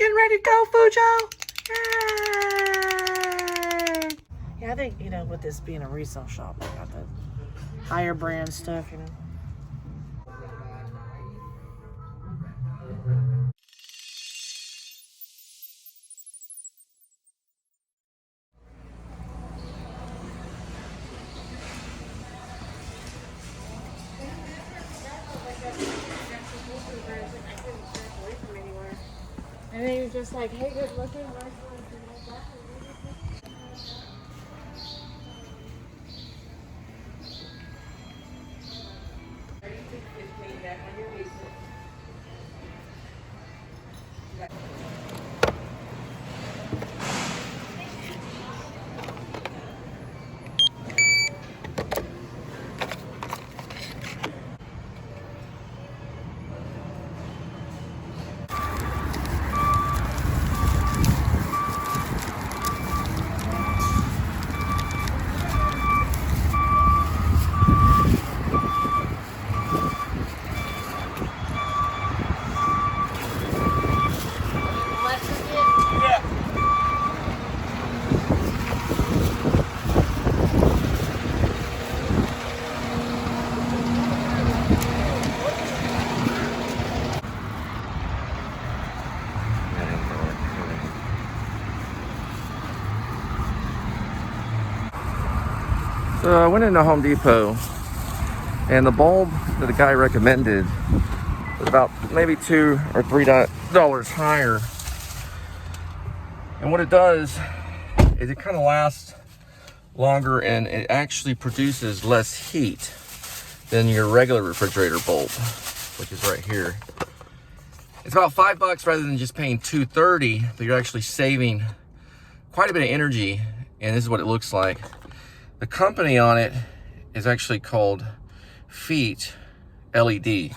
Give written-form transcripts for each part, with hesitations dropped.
getting ready to go, Fujo. Yay! Yeah, I think, with this being a resale shop, I got the higher brand stuff, And then you're just like, hey, good looking. So I went into Home Depot, and the bulb that the guy recommended was about maybe $2 or $3 higher. And what it does is it kind of lasts longer, and it actually produces less heat than your regular refrigerator bulb, which is right here. It's about $5 rather than just paying $2.30, but you're actually saving quite a bit of energy. And this is what it looks like. The company on it is actually called Feet LED.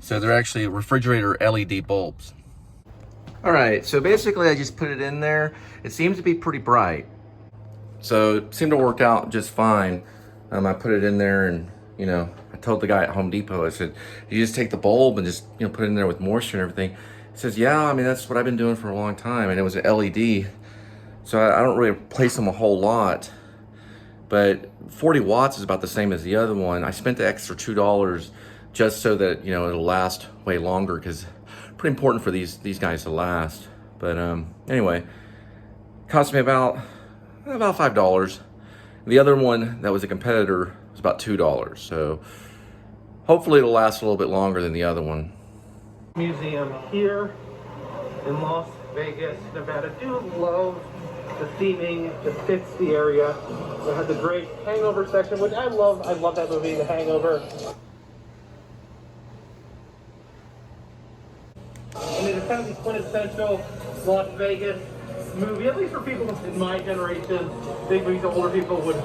So they're actually refrigerator LED bulbs. All right, so basically I just put it in there. It seems to be pretty bright. So it seemed to work out just fine. I put it in there, and I told the guy at Home Depot, I said, you just take the bulb and just put it in there with moisture and everything. He says, yeah, I mean, that's what I've been doing for a long time. And it was an LED. So I don't really replace them a whole lot. But 40 watts is about the same as the other one. I spent the extra $2 just so that, it'll last way longer, because pretty important for these guys to last. But anyway, cost me about $5. The other one that was a competitor was about $2. So hopefully it'll last a little bit longer than the other one. Museum here in Las Vegas, Nevada. Do love the theming that fits the area. It had the great Hangover section, which I love. I love that movie, The Hangover. I mean, it's kind of the quintessential Las Vegas movie, at least for people in my generation. I think maybe the older people would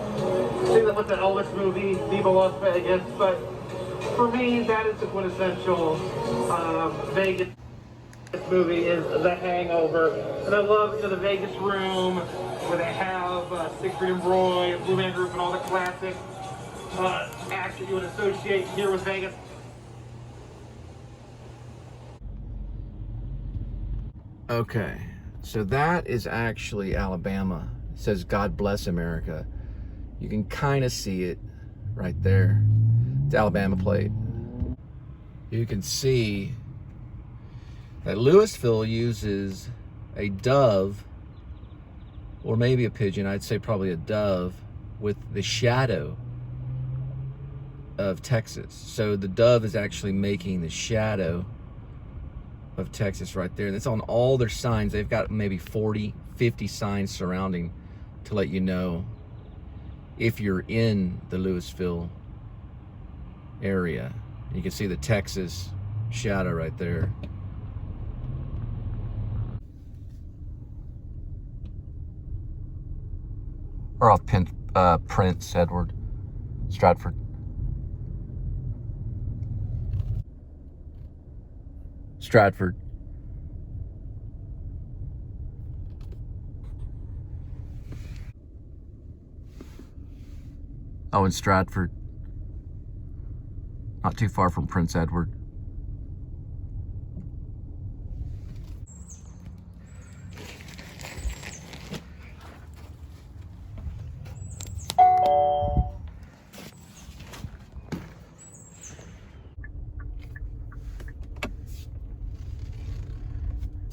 think that was the Elvis movie, Viva Las Vegas, but for me, that is the quintessential Vegas movie, is The Hangover. And I love, the Vegas room where they have Siegfried and Roy, Blue Man Group, and all the classic acts that you would associate here with Vegas. Okay, so that is actually Alabama. It says God bless America. You can kind of see it right there. It's Alabama plate. You can see that Louisville uses a dove, or maybe a pigeon, I'd say probably a dove, with the shadow of Texas. So the dove is actually making the shadow of Texas right there. And it's on all their signs. They've got maybe 40, 50 signs surrounding to let you know if you're in the Louisville area. You can see the Texas shadow right there. Or off Prince Edward, Stratford. Stratford. Oh, in Stratford. Not too far from Prince Edward.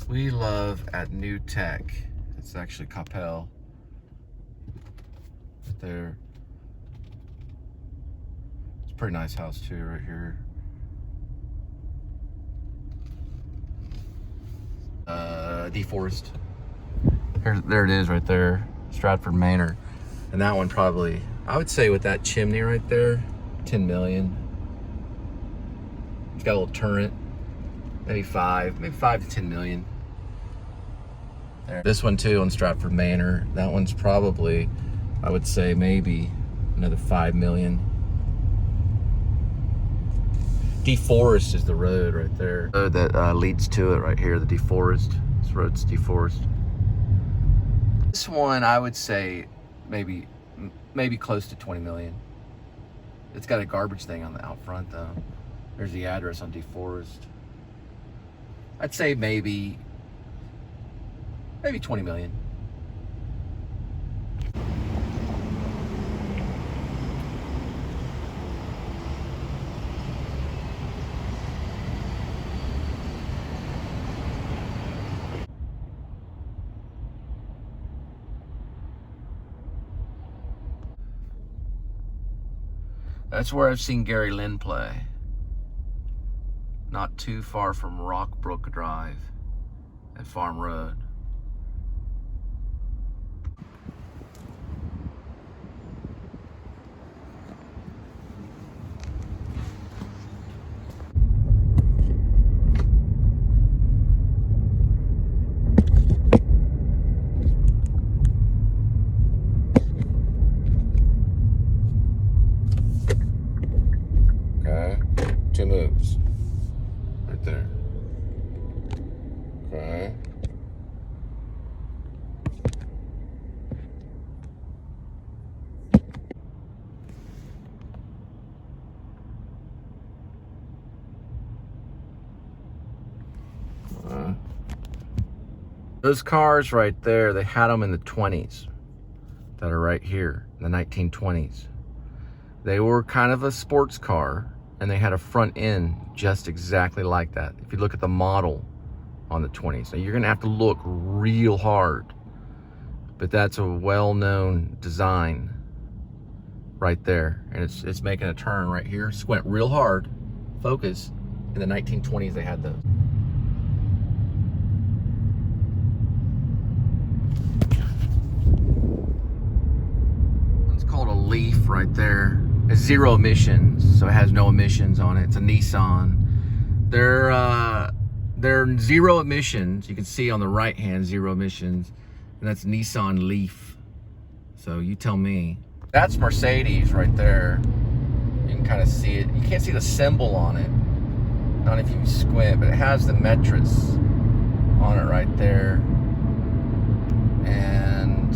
we love at New Tech. It's actually Capel. Right there. It's a pretty nice house too, right here. DeForest. There it is right there. Stratford Manor. And that one probably, I would say with that chimney right there, 10 million. It's got a little turret. Maybe 5 to 10 million. There. This one too on Stratford Manor. That one's probably, I would say maybe another 5 million. DeForest is the road right there. Road that leads to it right here, the DeForest. This road's DeForest. This one I would say maybe close to 20 million. It's got a garbage thing on the out front though. There's the address on DeForest. I'd say maybe 20 million. That's where I've seen Gary Lynn play. Not too far from Rockbrook Drive at Farm Road. Okay, 2 moves. Right there. Okay. Those cars right there, they had them in the 20s that are right here, in the 1920s. They were kind of a sports car, and they had a front end just exactly like that. If you look at the model on the 20s, now you're gonna have to look real hard, but that's a well-known design right there. And it's making a turn right here. Squint real hard, focus. In the 1920s, they had those. It's called a Leaf right there. It's 0 emissions, so it has no emissions on it. It's a Nissan. They're 0 emissions. You can see on the right hand 0 emissions, and that's Nissan Leaf. So you tell me. That's Mercedes right there. You can kind of see it. You can't see the symbol on it, not if you squint, but it has the Metris on it right there, and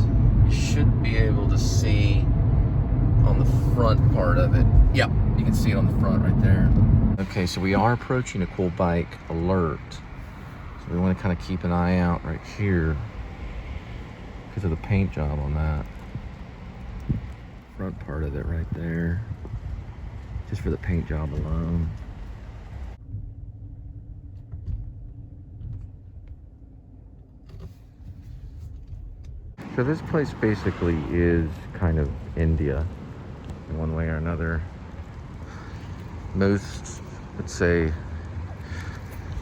you should be able to see on the front part of it. Yep, you can see it on the front right there. Okay, so we are approaching a cool bike alert. So we want to kind of keep an eye out right here because of the paint job on that. Front part of it right there. Just for the paint job alone. So this place basically is kind of India in one way or another. Most would say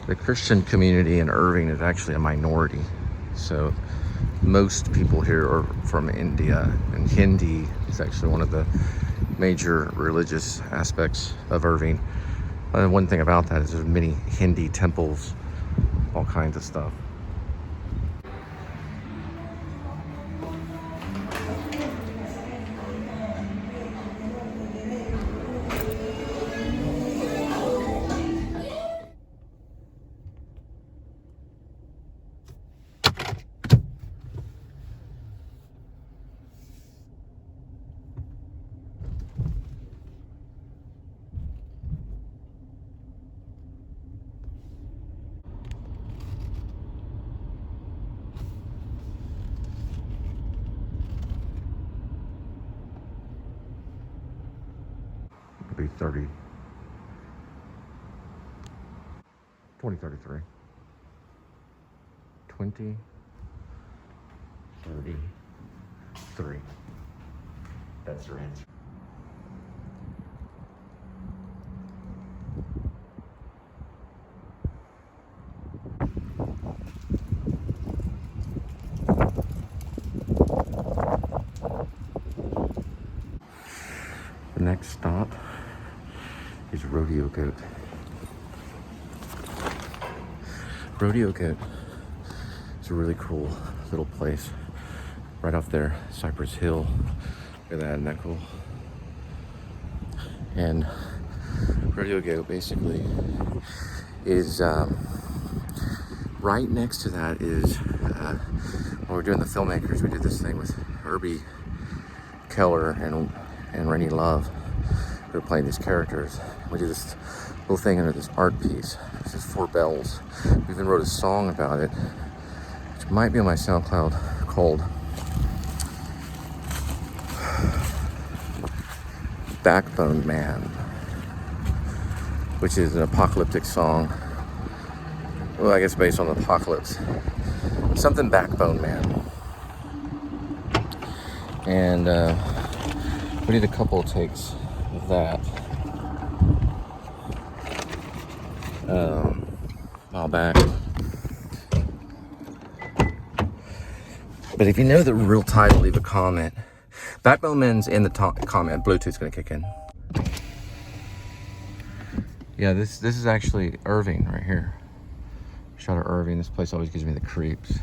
the Christian community in Irving is actually a minority. So most people here are from India, and Hindi is actually one of the major religious aspects of Irving. One thing about that is there's many Hindi temples, all kinds of stuff. Be 2033. 20, 33. That's your answer. The next stop is Rodeo Goat. Rodeo Goat is a really cool little place right off there, Cypress Hill. Look at that, isn't that cool? And Rodeo Goat basically is right next to that is when we're doing the filmmakers, we did this thing with Herbie Keller and Rennie Love. We were playing these characters. We did this little thing under this art piece. It's just 4 bells. We even wrote a song about it, which might be on my SoundCloud, called Backbone Man, which is an apocalyptic song. Well, I guess based on the apocalypse. Something Backbone Man. And we did a couple of takes of that a while back. But if you know the real title, leave a comment. Backbone Man's in the comment. Bluetooth's gonna kick in. Yeah, this is actually Irving right here. Shot of Irving. This place always gives me the creeps.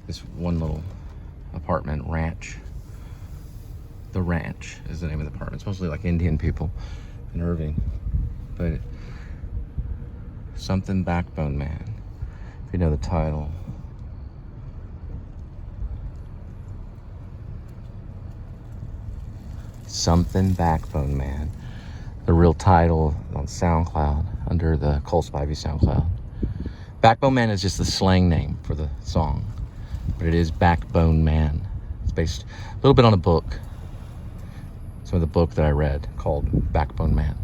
This one little apartment ranch. The Ranch is the name of the apartment. It's mostly like Indian people in Irving. But something Backbone Man, if you know the title. Something Backbone Man. The real title on SoundCloud, under the Cole Spivey SoundCloud. Backbone Man is just the slang name for the song, but it is Backbone Man. It's based a little bit on a book. Some of the book that I read called Backbone Man.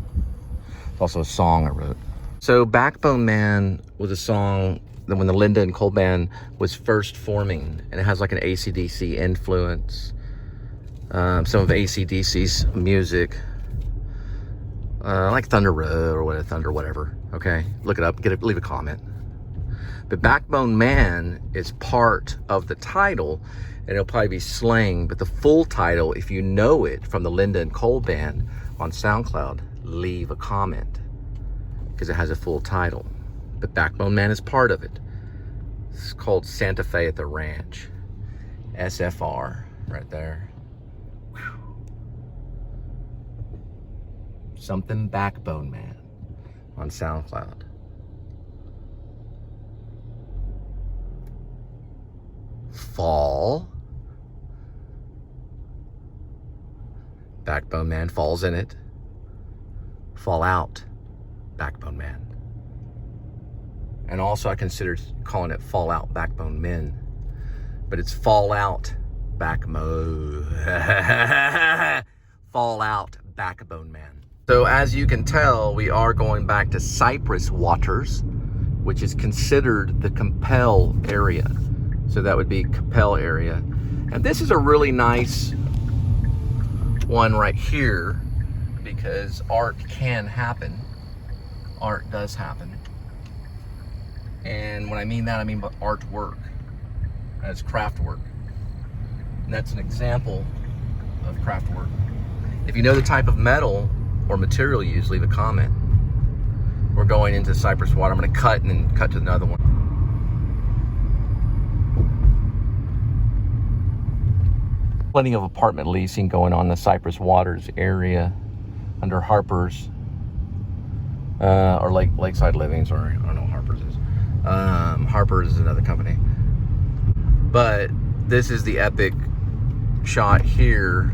It's also a song I wrote. So Backbone Man was a song that when the Linda and Cole band was first forming, and it has like an AC/DC influence. Some of AC/DC's music, like Thunder Road or whatever. Okay, look it up, leave a comment. But Backbone Man is part of the title, and it'll probably be slang, but the full title, if you know it from the Linda and Cole band on SoundCloud, leave a comment, because it has a full title. But Backbone Man is part of it. It's called Santa Fe at the Ranch. SFR, right there. Whew. Something Backbone Man on SoundCloud. Fall. Backbone Man falls in it. Fall out. Backbone Man. And also I considered calling it Fallout Backbone Men. But it's Fallout Fallout Backbone Man. So as you can tell, we are going back to Cypress waters, which is considered the Capel area. So that would be Capel area. And this is a really nice one right here, because art can happen. Art does happen. And when I mean that, I mean artwork. That's craft work. And that's an example of craft work. If you know the type of metal or material used, leave a comment. We're going into Cypress water. I'm gonna cut and then cut to another one. Plenty of apartment leasing going on in the Cypress Waters area under Harper's, or Lakeside Livings, or I don't know what Harper's is. Harper's is another company. But this is the epic shot here,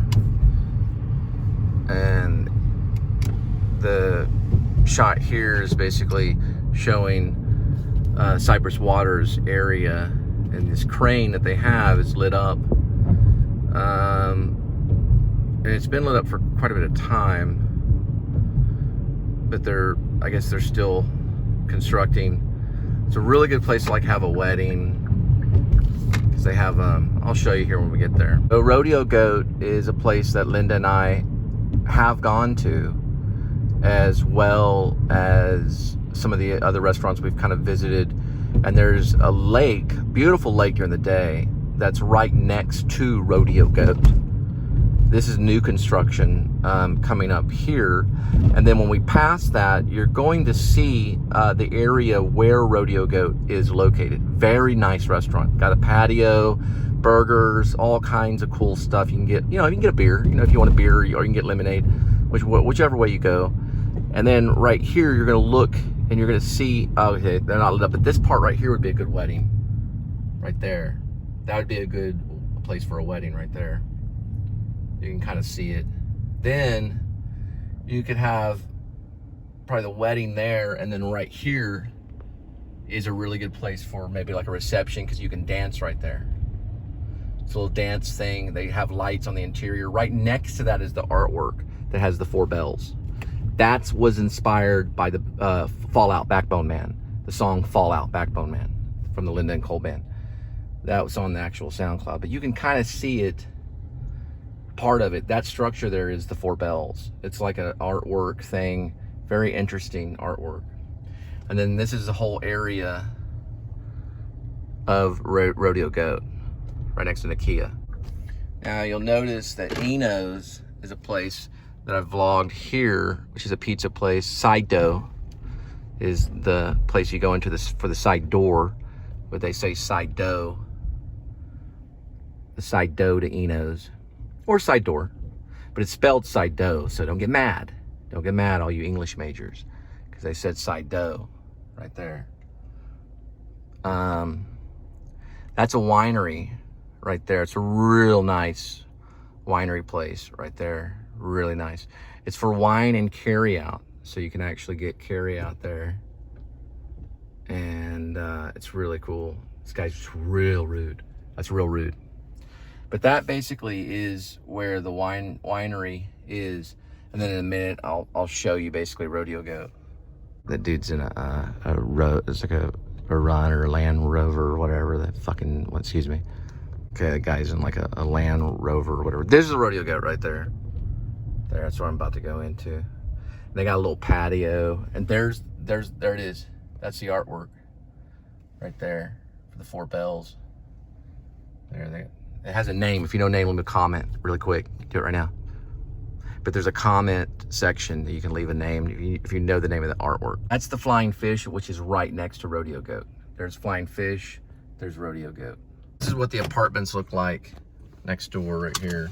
and the shot here is basically showing Cypress Waters area, and this crane that they have is lit up. And it's been lit up for quite a bit of time, but I guess they're still constructing. It's a really good place to like have a wedding They have, I'll show you here when we get there. The Rodeo Goat is a place that Linda and I have gone to, as well as some of the other restaurants we've kind of visited. And there's a lake, beautiful lake during the day, that's right next to Rodeo Goat. This is new construction coming up here. And then when we pass that, you're going to see the area where Rodeo Goat is located. Very nice restaurant. Got a patio, burgers, all kinds of cool stuff. You can get, you can get a beer, if you want a beer, or you can get lemonade, whichever way you go. And then right here, you're gonna look and you're gonna see, okay, they're not lit up, but this part right here would be a good wedding. Right there. That would be a good place for a wedding right there. You can kind of see it. Then you could have probably the wedding there, and then right here is a really good place for maybe like a reception, because you can dance right there. It's a little dance thing. They have lights on the interior. Right next to that is the artwork that has the 4 bells. That was inspired by the Fallout Backbone Man, the song Fallout Backbone Man from the Linda and Cole Band. That was on the actual SoundCloud, but you can kind of see it. Part of it, that structure there is the 4 bells. It's like an artwork thing, very interesting artwork. And then this is the whole area of Rodeo Goat, right next to Nakia. Now you'll notice that Eno's is a place that I've vlogged here, which is a pizza place. Side Dough is the place you go into this for the side door, but they say side dough. The side dough to Eno's. Or side door, but it's spelled side dough, so don't get mad. Don't get mad, all you English majors, because they said side dough right there. That's a winery right there. It's a real nice winery place right there. Really nice. It's for wine and carry out, so you can actually get carry out there. And it's really cool. This guy's just real rude. That's real rude. But that basically is where the winery is. And then in a minute, I'll show you basically Rodeo Goat. That dude's in it's like a run or a Land Rover or whatever. That fucking, excuse me. Okay, the guy's in like a Land Rover or whatever. This is the Rodeo Goat right there. That's what I'm about to go into. And they got a little patio, and there it is. That's the artwork right there for the 4 bells. There. It has a name. If you know name, leave a comment really quick. Do it right now. But there's a comment section that you can leave a name if you know the name of the artwork. That's the Flying Fish, which is right next to Rodeo Goat. There's Flying Fish, there's Rodeo Goat. This is what the apartments look like next door right here.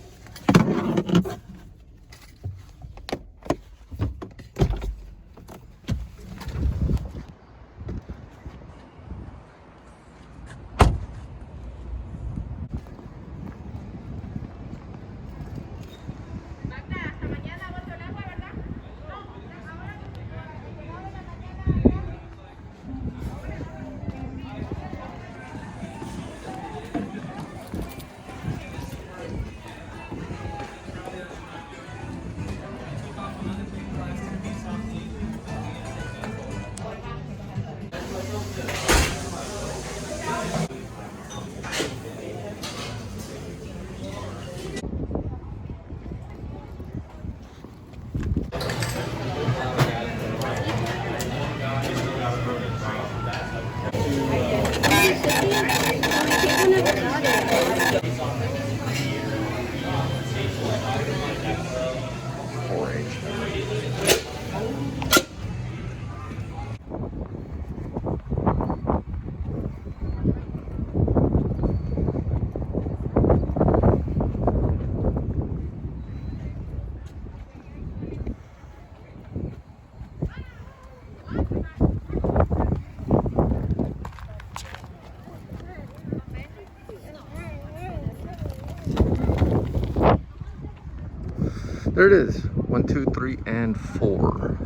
There it is. 1, 2, 3, and 4.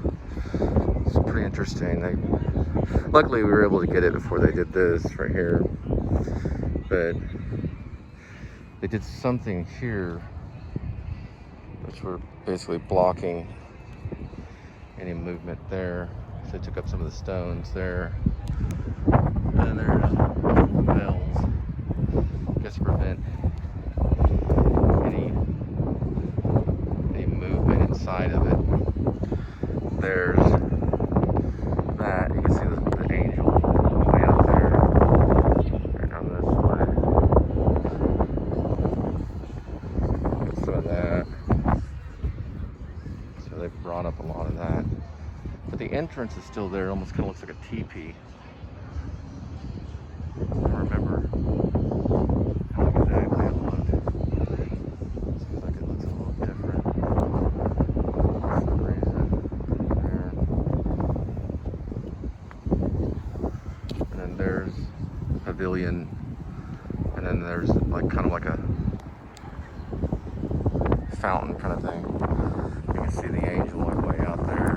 It's pretty interesting. Luckily, we were able to get it before they did this right here. But they did something here, which were basically blocking any movement there. So they took up some of the stones there. And there's bells. entrance is still there. It almost kind of looks like a teepee. I don't remember how exactly it looked. Seems like it looks a little different for some reason. There. And then there's a pavilion. And then there's like kind of like a fountain kind of thing. You can see the angel all the way out there.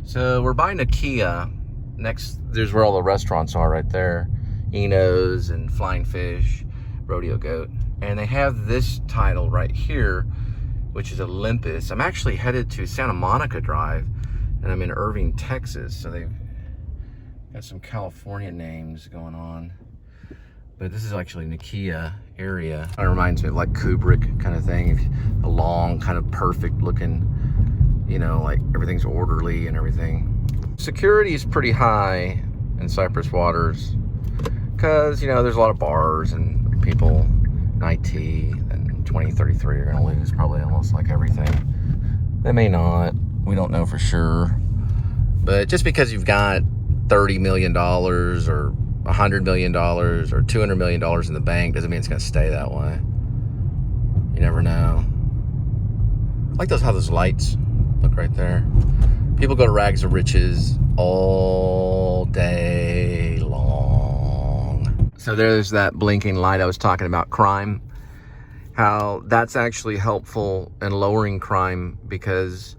So we're by Nakia. Next, there's where all the restaurants are right there. Eno's and Flying Fish, Rodeo Goat. And they have this title right here, which is Olympus. I'm actually headed to Santa Monica Drive, and I'm in Irving, Texas. So they've got some California names going on. But this is actually Nakia area. It reminds me of like Kubrick kind of thing. A long, kind of perfect looking, you know, like everything's orderly and everything. Security is pretty high in Cypress Waters because, you know, there's a lot of bars and people in IT, and 2033 are gonna lose probably almost like everything. They may not, we don't know for sure. But just because you've got $30 million or $100 million or $200 million in the bank doesn't mean it's gonna stay that way. You never know. I like how those lights look right there. People go to rags of riches all day long. So there's that blinking light I was talking about, crime. How that's actually helpful in lowering crime because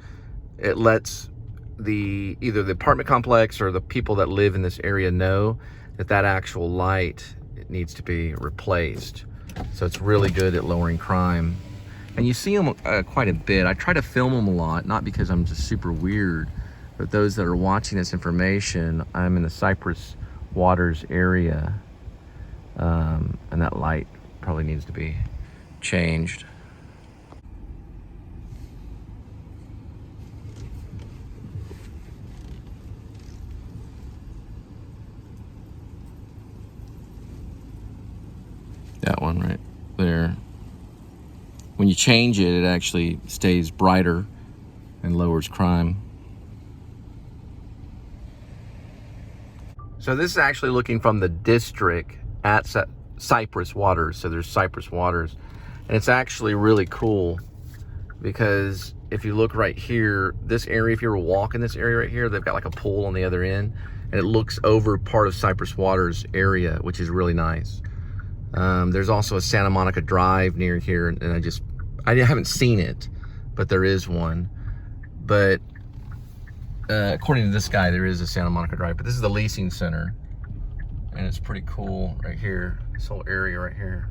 it lets either the apartment complex or the people that live in this area know that actual light needs to be replaced. So it's really good at lowering crime. And you see them quite a bit. I try to film them a lot, not because I'm just super weird, but those that are watching this information, I'm in the Cypress Waters area, and that light probably needs to be changed. That one right there. When you change it, it actually stays brighter and lowers crime. So this is actually looking from the district at Cypress Waters. So there's Cypress Waters. And it's actually really cool because if you look right here, this area, if you were walking this area right here, they've got like a pool on the other end and it looks over part of Cypress Waters area, which is really nice. There's also a Santa Monica Drive near here, and I haven't seen it, but there is one. But according to this guy, there is a Santa Monica Drive, but this is the leasing center, and it's pretty cool right here, this whole area right here.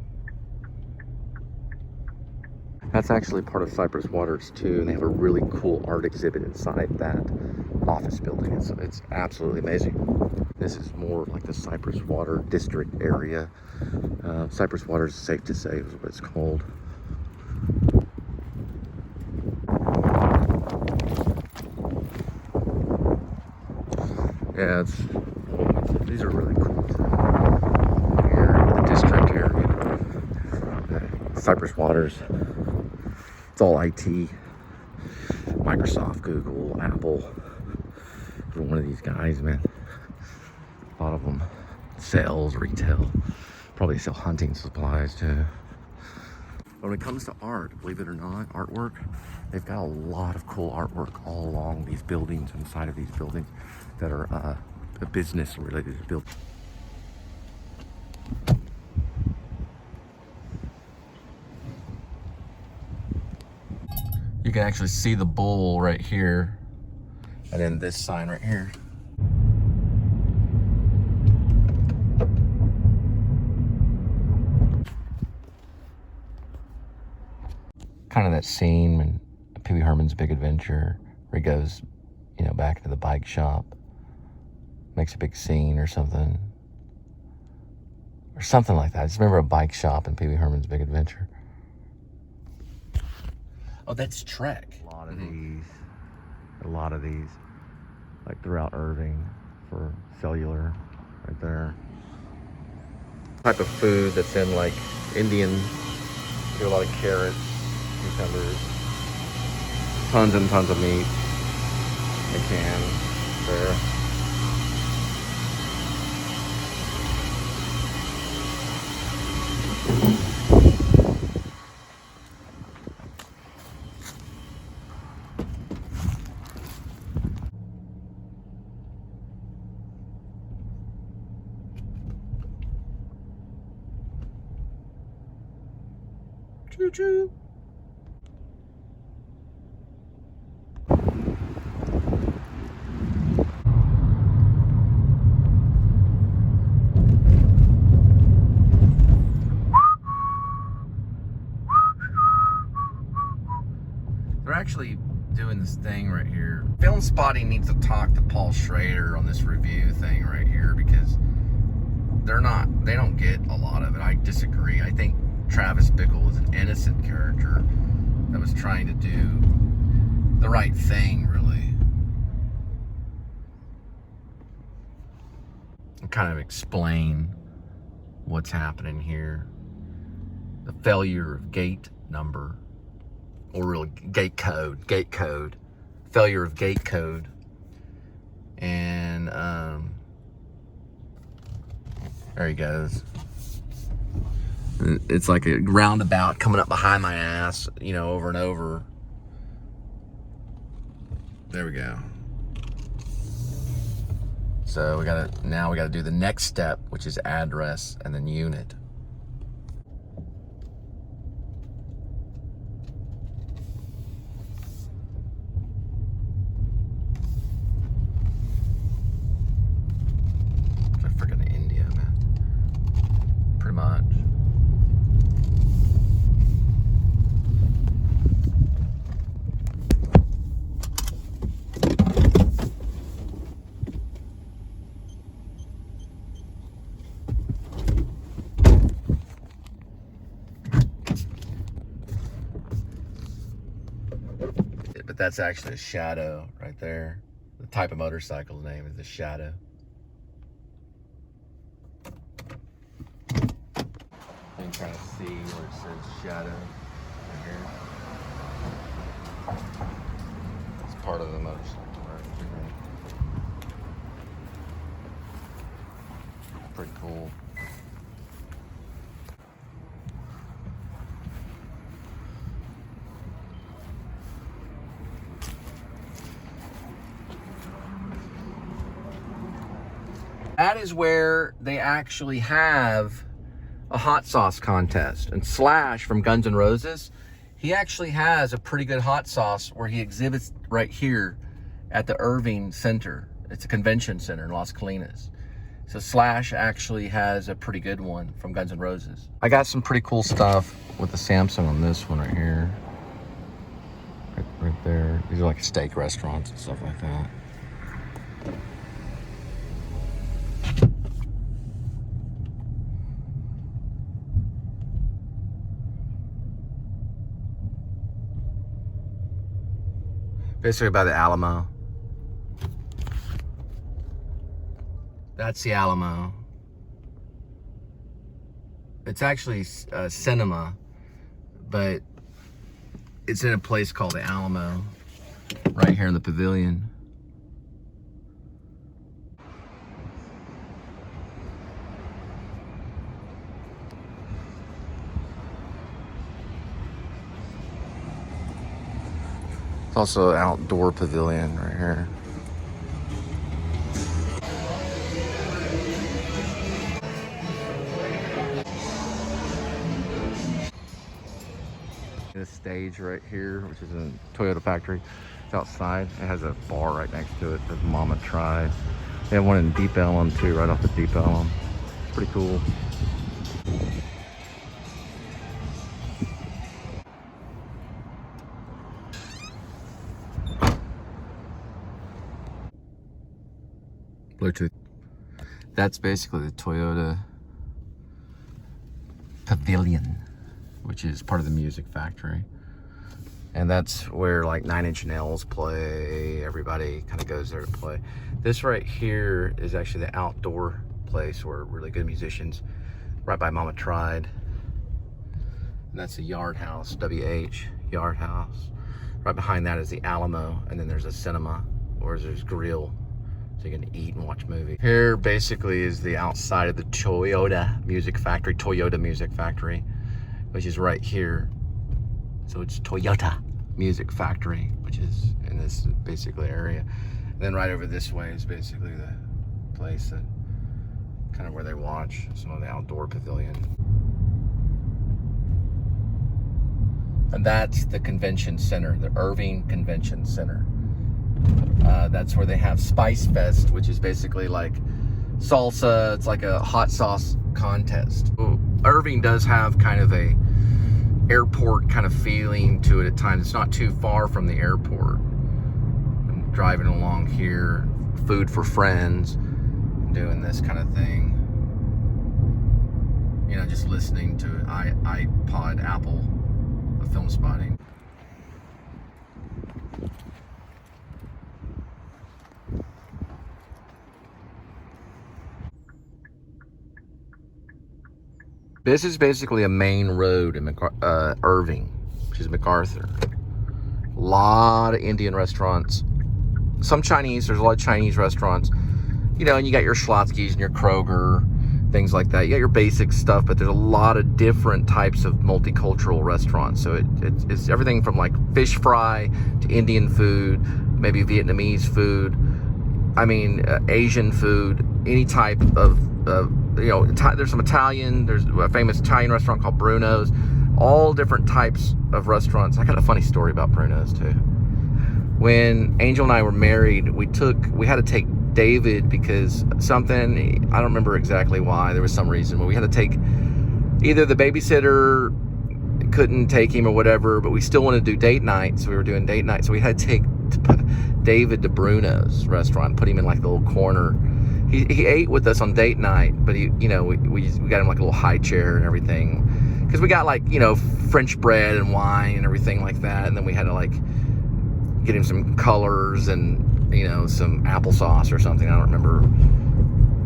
That's actually part of Cypress Waters too, and they have a really cool art exhibit inside that office building. It's absolutely amazing. This is more like the Cypress Water district area. Cypress Waters, is safe to say, is what it's called. Yeah, these are really cool too. Here, the district area, Cypress Waters. It's all IT, Microsoft, Google, Apple. You're one of these guys, man. A lot of them sells, retail, probably sell hunting supplies too. But when it comes to art, believe it or not, artwork, they've got a lot of cool artwork all along these buildings, inside of these buildings that are a business related to buildings. You can actually see the bull right here, and then this sign right here. Kind of that scene in Pee Wee Herman's Big Adventure where he goes, you know, back into the bike shop, makes a big scene or something. Or something like that. I just remember a bike shop in Pee Wee Herman's Big Adventure. Oh, that's Trek. A lot of these, like throughout Irving for cellular, right there. Type of food that's in like Indian, do a lot of carrots, cucumbers, tons and tons of meat. They can there. Choo choo. They're actually doing this thing right here. Film Spotting needs to talk to Paul Schrader on this review thing right here, because they don't get a lot of it. I disagree. I think Travis Bickle was an innocent character that was trying to do the right thing, really. And kind of explain what's happening here. The failure of gate number, or real gate code, failure of gate code. And there he goes. It's like a roundabout coming up behind my ass, you know, over and over. There we go. So now we gotta do the next step, which is address and then unit. Freaking India, man. Pretty much. But that's actually a Shadow right there. The type of motorcycle's name is the Shadow. You can kind of see where it says Shadow right here. It's part of the motorcycle right here. Pretty cool. That is where they actually have a hot sauce contest. And Slash from Guns N' Roses, he actually has a pretty good hot sauce where he exhibits right here at the Irving Center. It's a convention center in Las Colinas. So Slash actually has a pretty good one from Guns N' Roses. I got some pretty cool stuff with the Samsung on this one right here. Right there. These are like steak restaurants and stuff like that. Basically by the Alamo. That's the Alamo. It's actually a cinema, but it's in a place called the Alamo, right here in the pavilion. It's also an outdoor pavilion right here. This stage right here, which is in Toyota factory, it's outside. It has a bar right next to it. Says Mama Tried. They have one in Deep Ellum too, right off the Deep Ellum. It's pretty cool. That's basically the Toyota Pavilion, which is part of the Music Factory. And that's where like 9 Inch Nails play. Everybody kind of goes there to play. This right here is actually the outdoor place where really good musicians, right by Mama Tried. And that's the Yard House, WH Yard House. Right behind that is the Alamo, and then there's a cinema, or there's grill, so you can eat and watch movies. Here basically is the outside of the Toyota Music Factory, which is right here. So it's Toyota Music Factory, which is in this basically area. And then right over this way is basically the place that kind of where they watch some of the outdoor pavilion. And that's the convention center, the Irving Convention Center. That's where they have Spice Fest, which is basically like salsa. It's like a hot sauce contest. Irving does have kind of a airport kind of feeling to it at times. It's not too far from the airport. I'm driving along here, food for friends, doing this kind of thing. You know, just listening to iPod, Apple, film spotting. This is basically a main road in Irving, which is MacArthur. A lot of Indian restaurants. Some Chinese, there's a lot of Chinese restaurants. You know, and you got your Schlotzsky's and your Kroger, things like that. You got your basic stuff, but there's a lot of different types of multicultural restaurants. So it's everything from like fish fry to Indian food, maybe Vietnamese food. I mean, Asian food, any type of you know, there's some Italian, there's a famous Italian restaurant called Bruno's, all different types of restaurants. I got a funny story about Bruno's too. When Angel and I were married, we had to take David because something, I don't remember exactly why, there was some reason, but we had to take, either the babysitter couldn't take him or whatever, but we still wanted to do date night, so we were doing date night, so we had to put David to Bruno's restaurant, put him in like the little corner. He ate with us on date night, but we got him like a little high chair and everything, because we got like, you know, French bread and wine and everything like that, and then we had to like get him some colors and, you know, some applesauce or something. I don't remember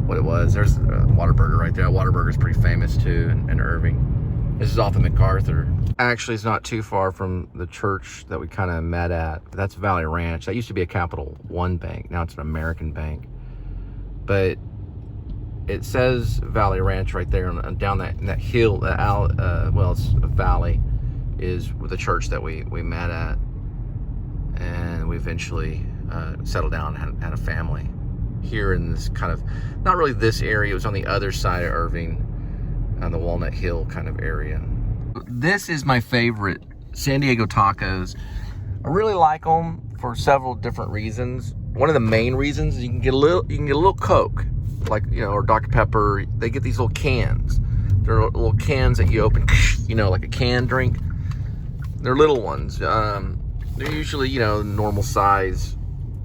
what it was. There's a Whataburger right there. Whataburger's pretty famous too in Irving. This is off of MacArthur. Actually, it's not too far from the church that we kind of met at. That's Valley Ranch. That used to be a Capital One bank. Now it's an American bank. But it says Valley Ranch right there, and down that hill, well, it's a valley, is the church that we met at, and we eventually settled down and had a family here in this kind of, not really this area, it was on the other side of Irving, on the Walnut Hill kind of area. This is my favorite, San Diego tacos. I really like them for several different reasons. One of the main reasons is you can get a little Coke, like, you know, or Dr. Pepper. They get these little cans. They're little cans that you open, you know, like a canned drink. They're little ones. They're usually, you know, normal size.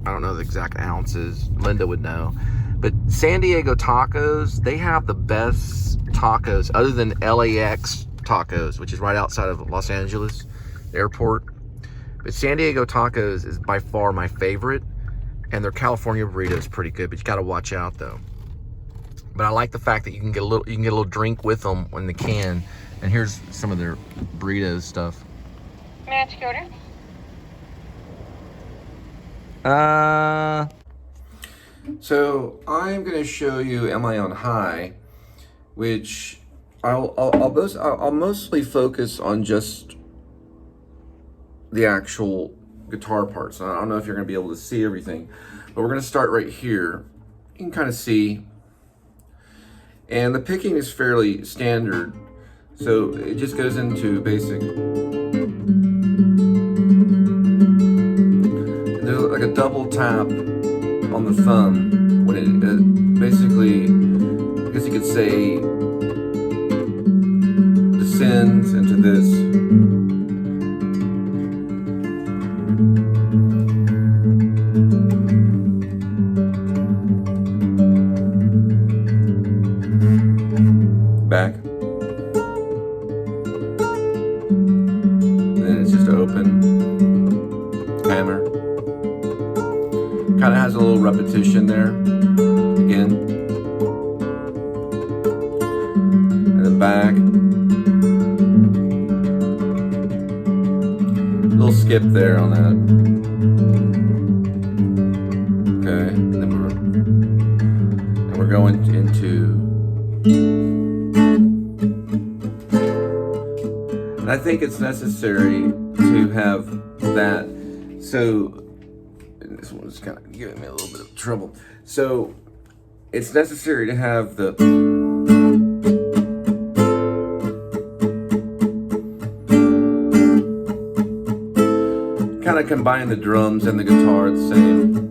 I don't know the exact ounces. Linda would know. But San Diego tacos, they have the best tacos other than LAX tacos, which is right outside of Los Angeles airport. But San Diego tacos is by far my favorite. And their California burrito is pretty good, but you got to watch out though. But I like the fact that you can get a little drink with them in the can. And here's some of their burrito stuff. Match order. So I'm gonna show you "Am I on High," which I'll mostly focus on just the actual guitar parts. I don't know if you're going to be able to see everything, but we're going to start right here. You can kind of see, and the picking is fairly standard, so it just goes into basic. There's like a double tap on the thumb when it basically, I guess you could say, descends into this. back. And then it's just open hammer. Kind of has a little repetition there again. And then back. A little skip there on that. Okay, and then we're going into, and I think it's necessary to have that. So this one's kind of giving me a little bit of trouble. So it's necessary to have the kind of combine the drums and the guitar at the same.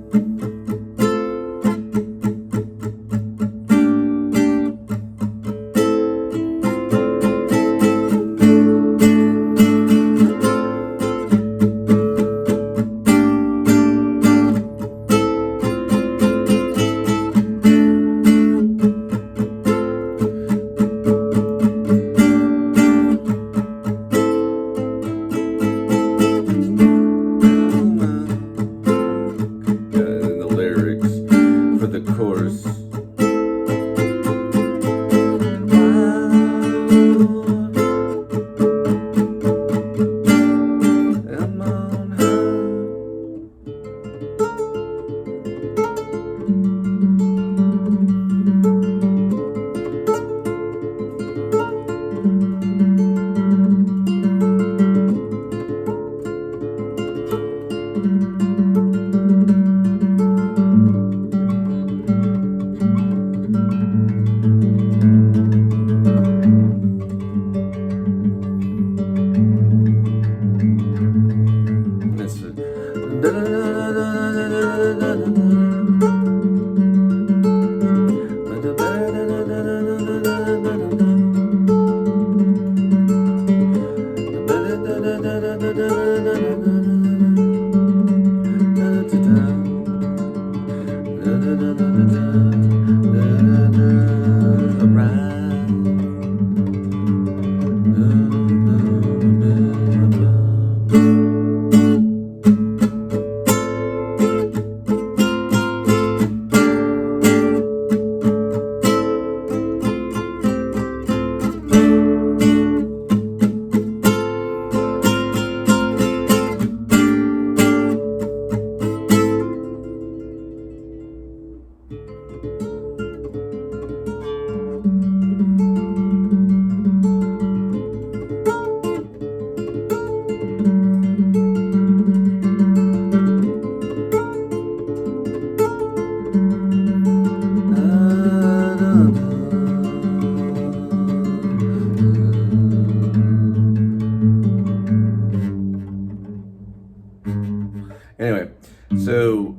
Anyway, so,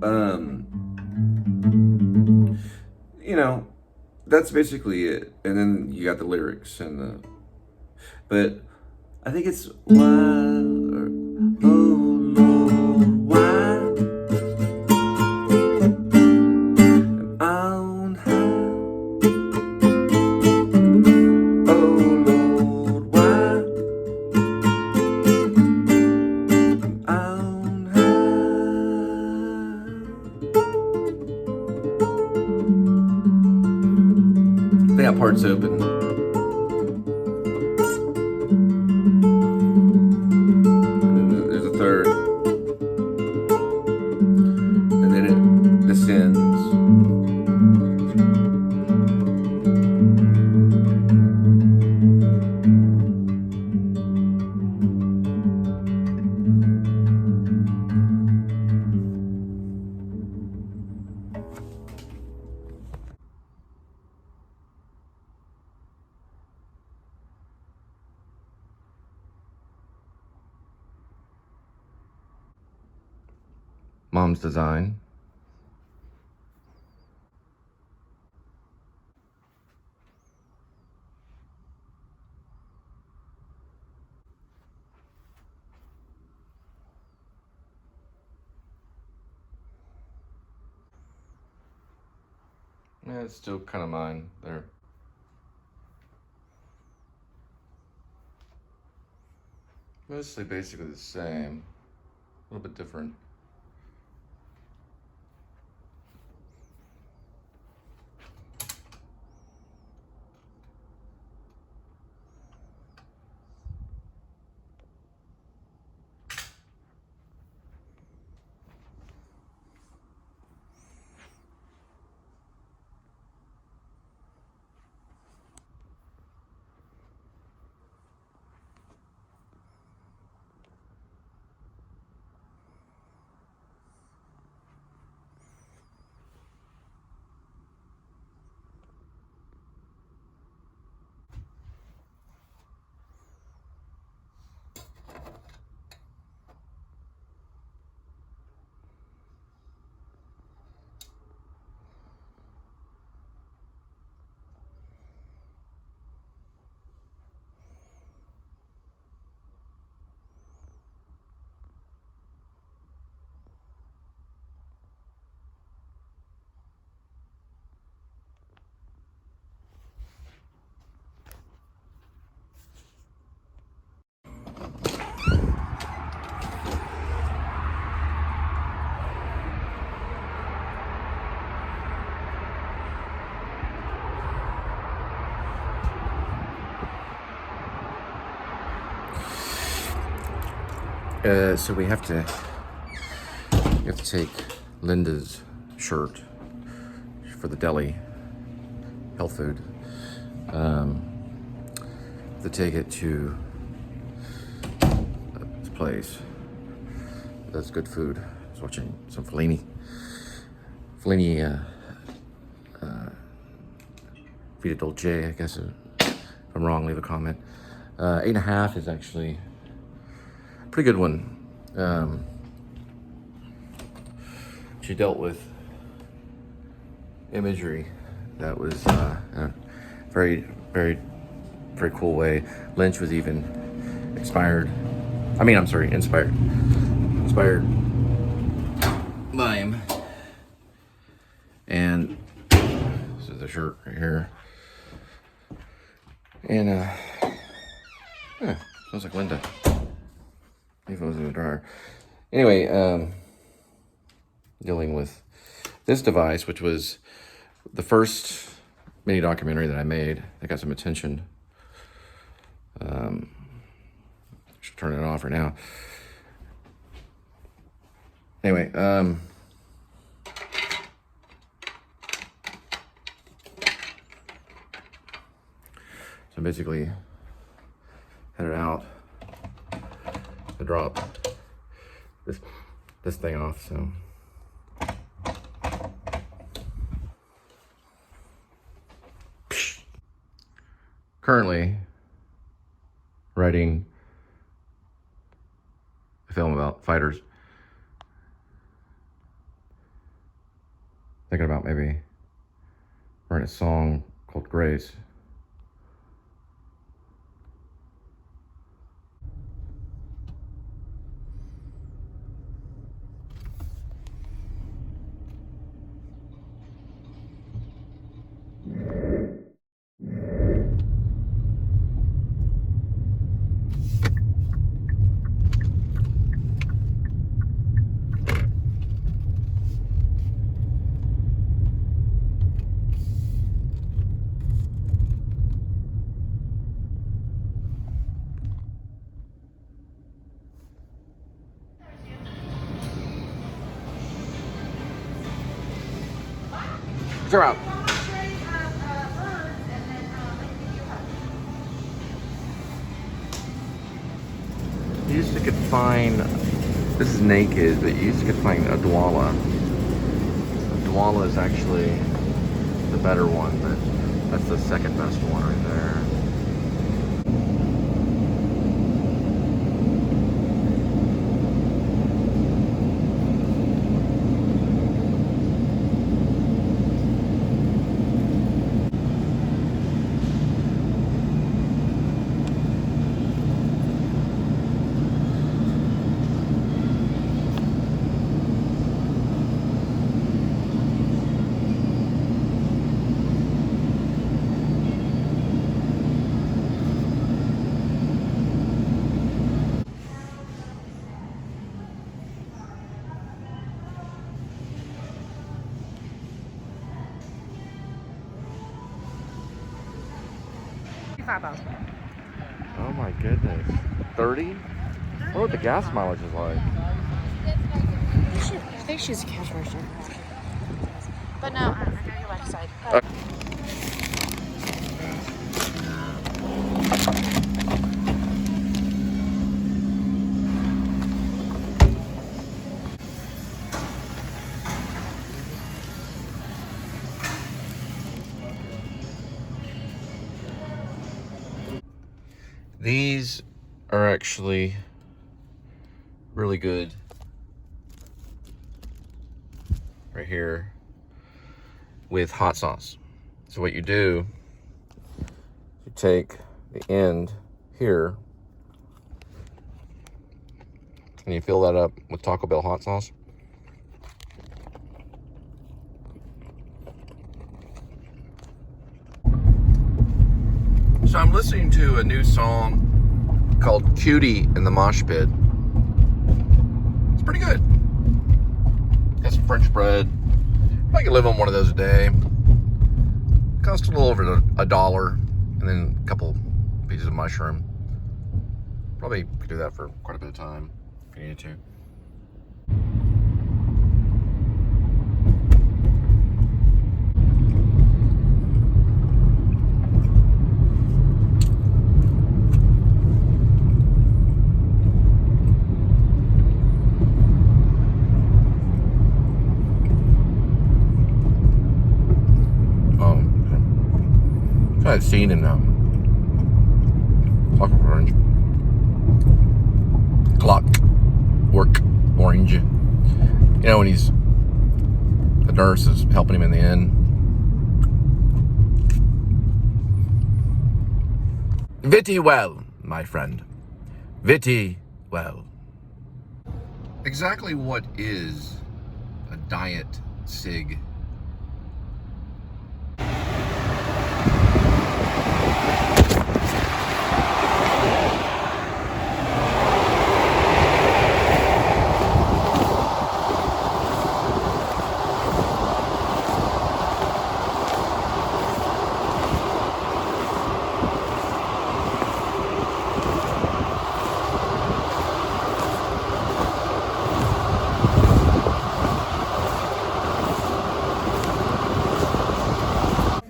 you know, that's basically it. And then you got the lyrics and the, but I think it's why, oh Lord, why am I on high? Oh Lord, why am I on high? That part's open. Third, and then it descends. Mom's design. Yeah, it's still kind of mine there. Mostly basically the same, a little bit different. So we have to take Linda's shirt for the deli, health food. To take it to this place. That's good food. I was watching some Fellini. Vita Dolce, I guess. If I'm wrong, leave a comment. 8.5 is actually a pretty good one. She dealt with imagery that was very, very, very cool way. Lynch was even inspired by him. And this is the shirt right here. And yeah, smells like Linda. If it was in the dryer. Anyway, dealing with this device, which was the first mini documentary that I made that got some attention. Should turn it off right now. Anyway, so basically headed out to drop this thing off. So currently writing a film about fighters. Thinking about maybe writing a song called Grace. Zero out. You used to could find, this is naked, but you used to could find a Dwala. A Dwala is actually the better one, but that's the second best one right there. $25,000. Oh my goodness. 30? What would the gas mileage is like? I think she's a cash register. But no, I gotta go back inside. These are actually really good. Right here with hot sauce. So what you do, you take the end here and you fill that up with Taco Bell hot sauce. So I'm listening to a new song called Cutie in the Mosh Pit. It's pretty good. Got some French bread. I could live on one of those a day. Cost a little over $1, and then a couple pieces of mushroom. Probably could do that for quite a bit of time if you needed to. That scene in Clockwork Orange. You know, when the nurse is helping him in the end. Vitty well, my friend. Vitty well. Exactly what is a diet cig?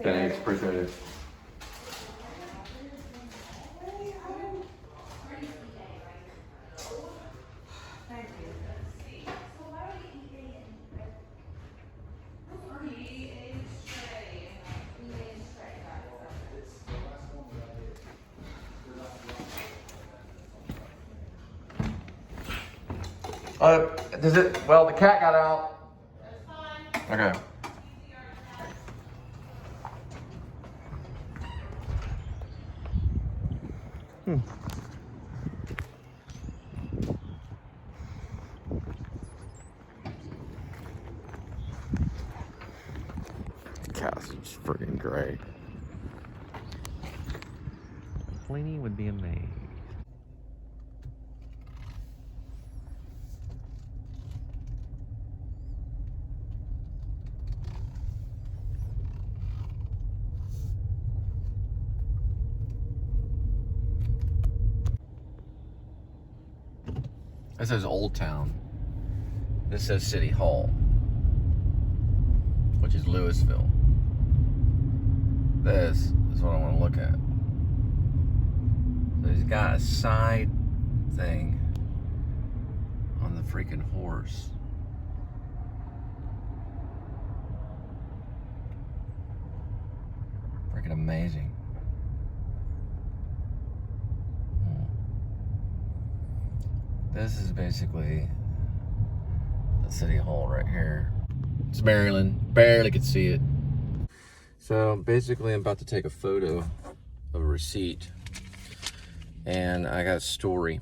Thanks, appreciate it. Does it? Well, the cat got out. That's fine. Okay. Cass is freaking great. Cleaning would be amazing. This says Old Town. This says City Hall, which is Louisville. This is what I want to look at. So he's got a side thing on the freaking horse. Freaking amazing. This is basically the City Hall right here. It's Maryland. Barely could see it. So basically I'm about to take a photo of a receipt and I got a story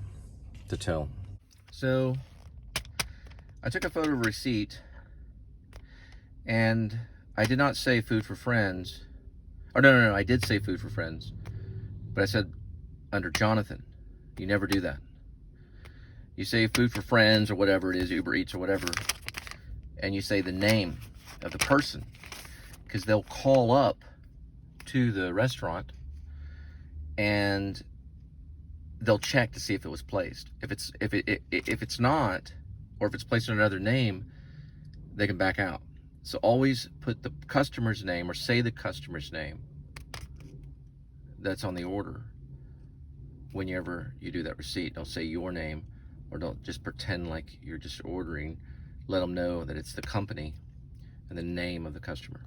to tell. So I took a photo of a receipt and I did not say food for friends. Or no, I did say food for friends. But I said under Jonathan. You never do that. You say food for friends or whatever it is, Uber Eats or whatever, and you say the name of the person, because they'll call up to the restaurant and they'll check to see if it was placed. If it's not, or if it's placed under another name, they can back out. So always put the customer's name, or say the customer's name that's on the order whenever you do that receipt. Don't say your name, or don't just pretend like you're just ordering. Let them know that it's the company and the name of the customer.